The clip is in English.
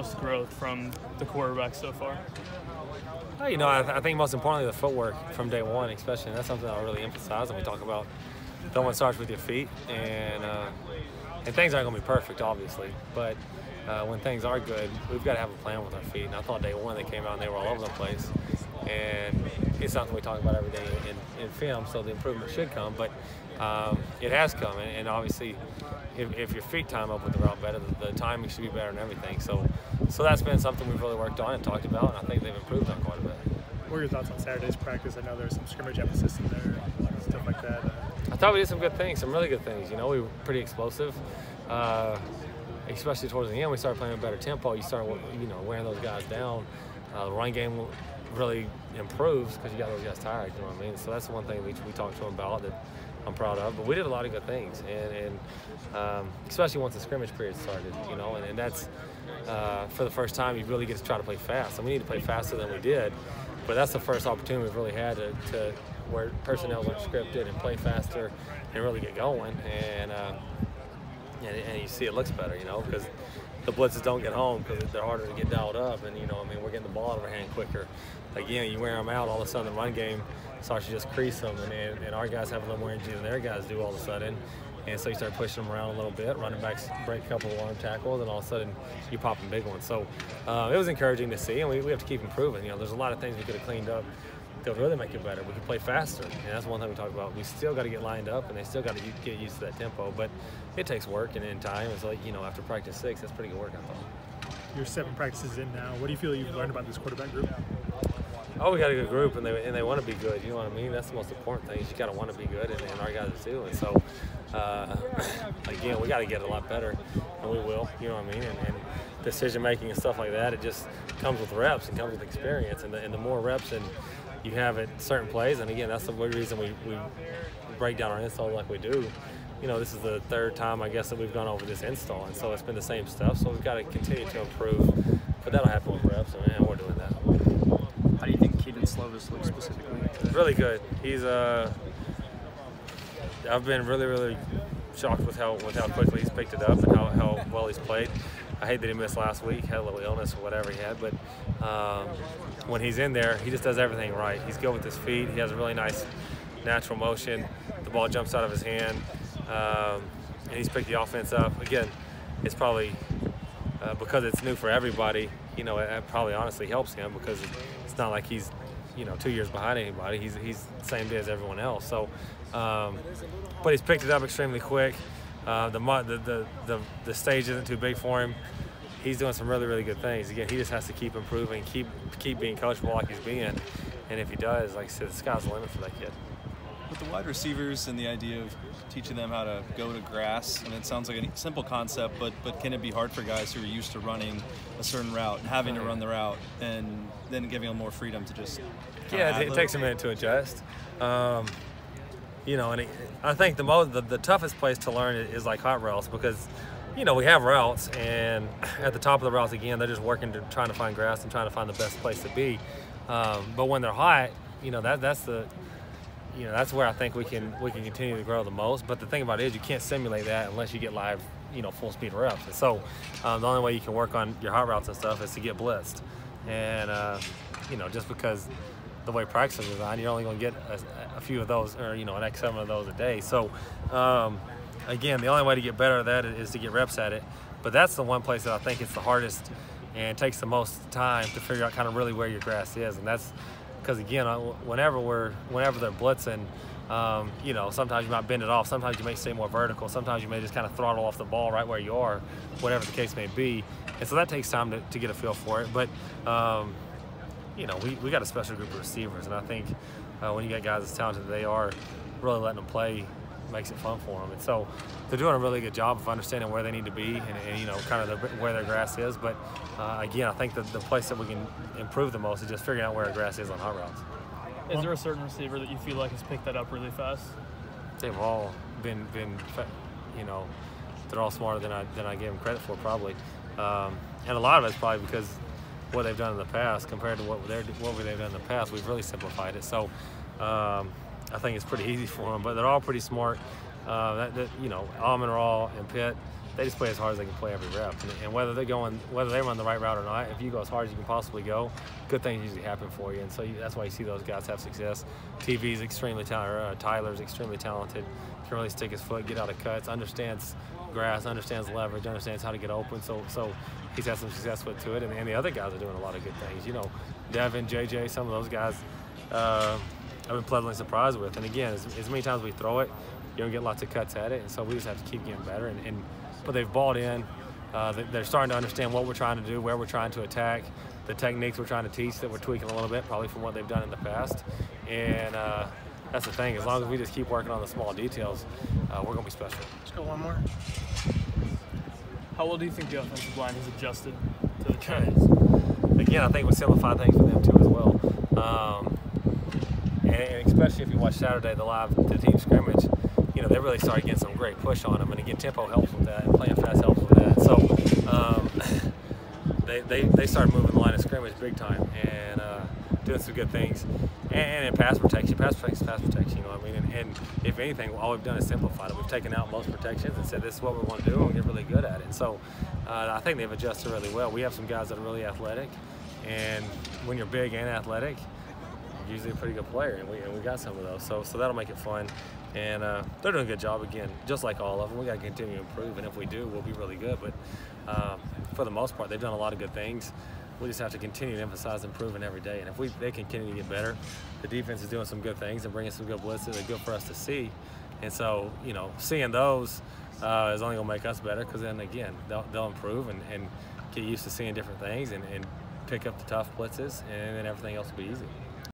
most growth from the quarterback so far? I think most importantly the footwork from day one, especially. And that's something I'll really emphasize when we talk about throwing starts with your feet. And things aren't going to be perfect, obviously, but when things are good, we've got to have a plan with our feet. And I thought day one they came out and they were all over the place. And it's something we talk about every day in film, so the improvement should come. But it has come, and obviously, if your feet time up with the route better, the timing should be better and everything. So that's been something we've really worked on and talked about, and I think they've improved on quite a bit. What are your thoughts on Saturday's practice? I know there's some scrimmage emphasis in there, stuff like that. I thought we did some good things, some really good things. We were pretty explosive, especially towards the end. We started playing a better tempo. You start, wearing those guys down. The run game really improves because you got those guys tired. You know what I mean? So that's one thing we talked to them about that I'm proud of. But we did a lot of good things, and especially once the scrimmage period started. And that's for the first time you really get to try to play fast. And we need to play faster than we did. But that's the first opportunity we've really had to where personnel aren't scripted and play faster and really get going. And you see it looks better, because the blitzes don't get home because they're harder to get dialed up. And, we're getting the ball out of our hand quicker. Again, you wear them out, all of a sudden the run game starts to just crease them. And our guys have a little more energy than their guys do all of a sudden. And so you start pushing them around a little bit, running backs break a couple of arm tackles, and all of a sudden you pop them big ones. So it was encouraging to see, and we have to keep improving. There's a lot of things we could have cleaned up that would really make it better. We could play faster, and that's one thing we talk about. We still got to get lined up, and they still got to get used to that tempo. But it takes work and in time. It's like, after practice 6, that's pretty good work, I thought. You're 7 practices in now. What do you feel you've learned about this quarterback group? Oh, we got a good group, and they want to be good. You know what I mean? That's the most important thing. You got to want to be good, and our guys do. And so, again, we got to get a lot better, and we will. You know what I mean? And decision making and stuff like that, it just comes with reps and comes with experience. And the more reps and you have at certain plays, and again, that's the reason we break down our install like we do. This is the 3rd time, I guess, that we've gone over this install, and so it's been the same stuff. So we've got to continue to improve, but that'll happen with reps, and we're doing that. How do you think Keaton Slovis looks specifically? Really good. He's I've been really, really shocked with how quickly he's picked it up and how well he's played. I hate that he missed last week, had a little illness or whatever he had, but when he's in there, he just does everything right. He's good with his feet. He has a really nice natural motion. The ball jumps out of his hand, and he's picked the offense up. Again, it's probably because it's new for everybody. It probably honestly helps him because it's not like he's 2 years behind anybody. He's the same day as everyone else. So, but he's picked it up extremely quick. The stage isn't too big for him. He's doing some really, really good things. Again, he just has to keep improving, keep being coachable like he's being. And if he does, like I said, the sky's the limit for that kid. With the wide receivers and the idea of teaching them how to go to grass, and it sounds like a simple concept, but can it be hard for guys who are used to running a certain route and having to run the route and then giving them more freedom to just it takes a minute to adjust. And I think the toughest place to learn is like hot routes because we have routes, and at the top of the routes, again, they're just working to trying to find grass and trying to find the best place to be. But when they're hot, that's where I think we can continue to grow the most. But the thing about it is you can't simulate that unless you get live, full speed reps. And so the only way you can work on your hot routes and stuff is to get blitzed. And just because the way practice is designed, you're only going to get a few of those, or an X 7 of those a day. So again, the only way to get better at that is to get reps at it. But that's the one place that I think it's the hardest and takes the most time to figure out kind of really where your grass is. And that's because, again, whenever they're blitzing, sometimes you might bend it off. Sometimes you may stay more vertical. Sometimes you may just kind of throttle off the ball right where you are, whatever the case may be. And so that takes time to get a feel for it. But, we got a special group of receivers. And I think when you got guys as talented as they are, really letting them play makes it fun for them. And so they're doing a really good job of understanding where they need to be and kind of where their grass is. But again, I think the place that we can improve the most is just figuring out where our grass is on hot routes. Is there a certain receiver that you feel like has picked that up really fast? They've all been they're all smarter than I gave them credit for probably. And a lot of it's probably because what they've done in the past compared to what they've done in the past, we've really simplified it. So I think it's pretty easy for them, but they're all pretty smart. Almond Raw and Pitt, they just play as hard as they can play every rep. And whether they run the right route or not, if you go as hard as you can possibly go, good things usually happen for you. And so that's why you see those guys have success. TV's extremely talented. Tyler's extremely talented. Can really stick his foot, get out of cuts, understands grass, understands leverage, understands how to get open. So he's had some success with to it. And the other guys are doing a lot of good things. You know, Devin, JJ, some of those guys I've been pleasantly surprised with. And again, as many times we throw it, you don't get lots of cuts at it. And so we just have to keep getting better. But they've bought in. They're starting to understand what we're trying to do, where we're trying to attack, the techniques we're trying to teach that we're tweaking a little bit, probably from what they've done in the past. And that's the thing. As long as we just keep working on the small details, we're going to be special. Let's go one more. How well do you think the offensive line has adjusted to the changes? Again, I think we simplify things for them too as well. And especially if you watch Saturday, the team scrimmage, you know, they really started getting some great push on them. And again, tempo helps with that, and playing fast helps with that. So they started moving the line of scrimmage big time and doing some good things. And in pass protection, you know what I mean? And if anything, all we've done is simplified it. We've taken out most protections and said this is what we want to do, and we get really good at it. And so I think they've adjusted really well. We have some guys that are really athletic, and when you're big and athletic, you're usually a pretty good player, and we got some of those. So that'll make it fun. And they're doing a good job again, just like all of them. We got to continue to improve, and if we do, we'll be really good. But for the most part, they've done a lot of good things. We just have to continue to emphasize improving every day. And if they continue to get better, the defense is doing some good things and bringing some good blitzes. They're good for us to see. And so, you know, seeing those is only going to make us better, because then, again, they'll improve and get used to seeing different things and pick up the tough blitzes, and then everything else will be easy.